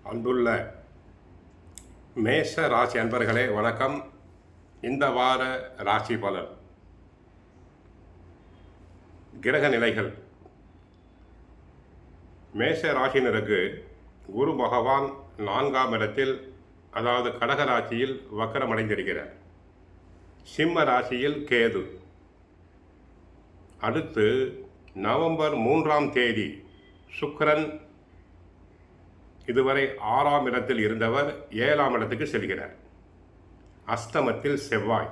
அன்புள்ள மேஷ ராசி அன்பர்களே வணக்கம். இந்த வார ராசி பலன். கிரக நிலைகள். மேஷ ராசினருக்கு குரு பகவான் 4ஆம் இடத்தில், அதாவது கடக ராசியில் வக்கரமடைந்திருக்கிறார். சிம்ம ராசியில் கேது. அடுத்து நவம்பர் 3ஆம் தேதி சுக்கிரன் இதுவரை 6ஆம் இடத்தில் இருந்தவர் 7ஆம் இடத்துக்கு செல்கிறார். அஷ்டமத்தில் செவ்வாய்.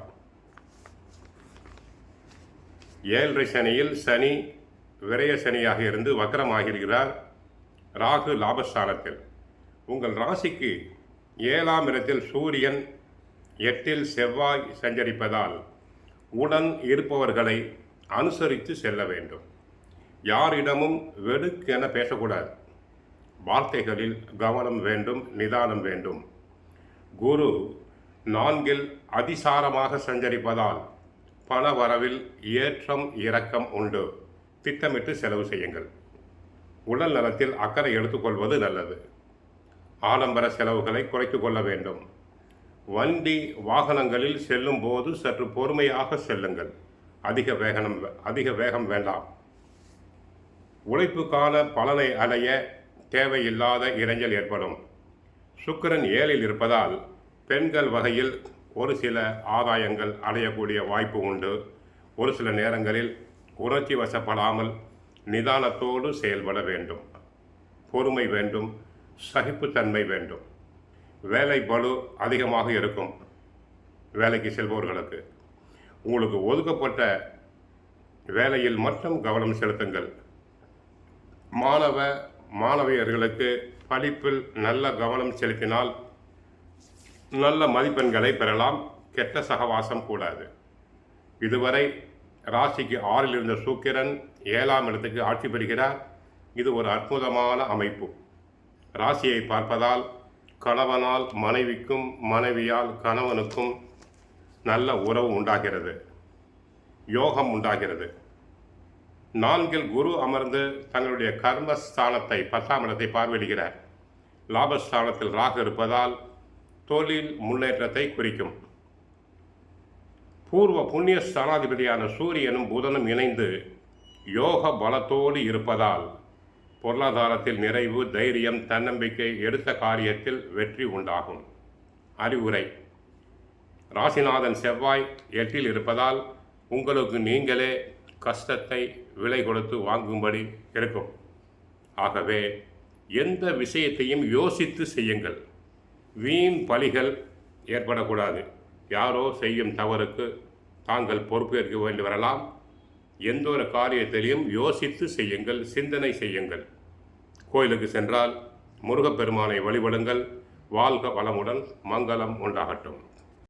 7 சனியில் சனி விரய சனியாக இருந்து வக்கரமாகிறார். ராகு லாபஸ்தானத்தில். உங்கள் ராசிக்கு 7ஆம் இடத்தில் சூரியன், 8இல் செவ்வாய் சஞ்சரிப்பதால் உடன் இருப்பவர்களை அனுசரித்து செல்ல வேண்டும். யாரிடமும் வெடுக்கென பேசக்கூடாது. வார்த்தைகளில் கவனம் வேண்டும், நிதானம் வேண்டும். குரு 4இல் அதிசாரமாக சஞ்சரிப்பதால் பண வரவில் ஏற்றம் இறக்கம் உண்டு. திட்டமிட்டு செலவு செய்யுங்கள். உடல் நலத்தில் அக்கறை எடுத்துக்கொள்வது நல்லது. ஆடம்பர செலவுகளை குறைத்து கொள்ள வேண்டும். வண்டி வாகனங்களில் செல்லும் போது சற்று பொறுமையாக செல்லுங்கள். அதிக வேகம் வேண்டாம். உழைப்புக்கான பலனை அடைய தேவையில்லாத இடைஞ்சல் ஏற்படும். சுக்கிரன் 7இல் இருப்பதால் பெண்கள் வகையில் ஒரு சில ஆதாயங்கள் அடையக்கூடிய வாய்ப்பு உண்டு. ஒரு சில நேரங்களில் உணர்ச்சி வசப்படாமல் நிதானத்தோடு செயல்பட வேண்டும். பொறுமை வேண்டும், சகிப்புத்தன்மை வேண்டும். வேலை பளு அதிகமாக இருக்கும். வேலைக்கு செல்பவர்களுக்கு உங்களுக்கு ஒதுக்கப்பட்ட வேலையில் மட்டும் கவனம் செலுத்துங்கள். மாணவியர்களுக்கு படிப்பில் நல்ல கவனம் செலுத்தினால் நல்ல மதிப்பெண்களை பெறலாம். கெட்ட சகவாசம் கூடாது. இதுவரை ராசிக்கு 6இல் இருந்த சுக்கிரன் 7ஆம் இடத்துக்கு ஆட்சி பெறுகிறார். இது ஒரு அற்புதமான அமைப்பு. ராசியை பார்ப்பதால் கணவனால் மனைவிக்கும், மனைவியால் கணவனுக்கும் நல்ல உறவு உண்டாகிறது. யோகம் உண்டாகிறது. 4இல் குரு அமர்ந்து தங்களுடைய கர்மஸ்தானத்தை 10ஆம் இடத்தை பார்வையிடுகிறார். லாபஸ்தானத்தில் ராகு இருப்பதால் தொழில் முன்னேற்றத்தை குறிக்கும். பூர்வ புண்ணிய ஸ்தானாதிபதியான சூரியனும் புதனும் இணைந்து யோக பலத்தோடு இருப்பதால் பொருளாதாரத்தில் நிறைவு, தைரியம், தன்னம்பிக்கை, எடுத்த காரியத்தில் வெற்றி உண்டாகும். அறிவுரை. ராசிநாதன் செவ்வாய் 8இல் இருப்பதால் உங்களுக்கு நீங்களே கஷ்டத்தை விலை கொடுத்து வாங்கும்படி இருக்கும். ஆகவே எந்த விஷயத்தையும் யோசித்து செய்யுங்கள். வீண் பழிகள் ஏற்படக்கூடாது. யாரோ செய்யும் தவறுக்கு தாங்கள் பொறுப்பேற்க வேண்டி வரலாம். எந்த ஒரு காரியத்திலையும் யோசித்து செய்யுங்கள், சிந்தனை செய்யுங்கள். கோயிலுக்கு சென்றால் முருகப்பெருமானை வழிபடுங்கள். வாழ்க வளமுடன், மங்களம் உண்டாகட்டும்.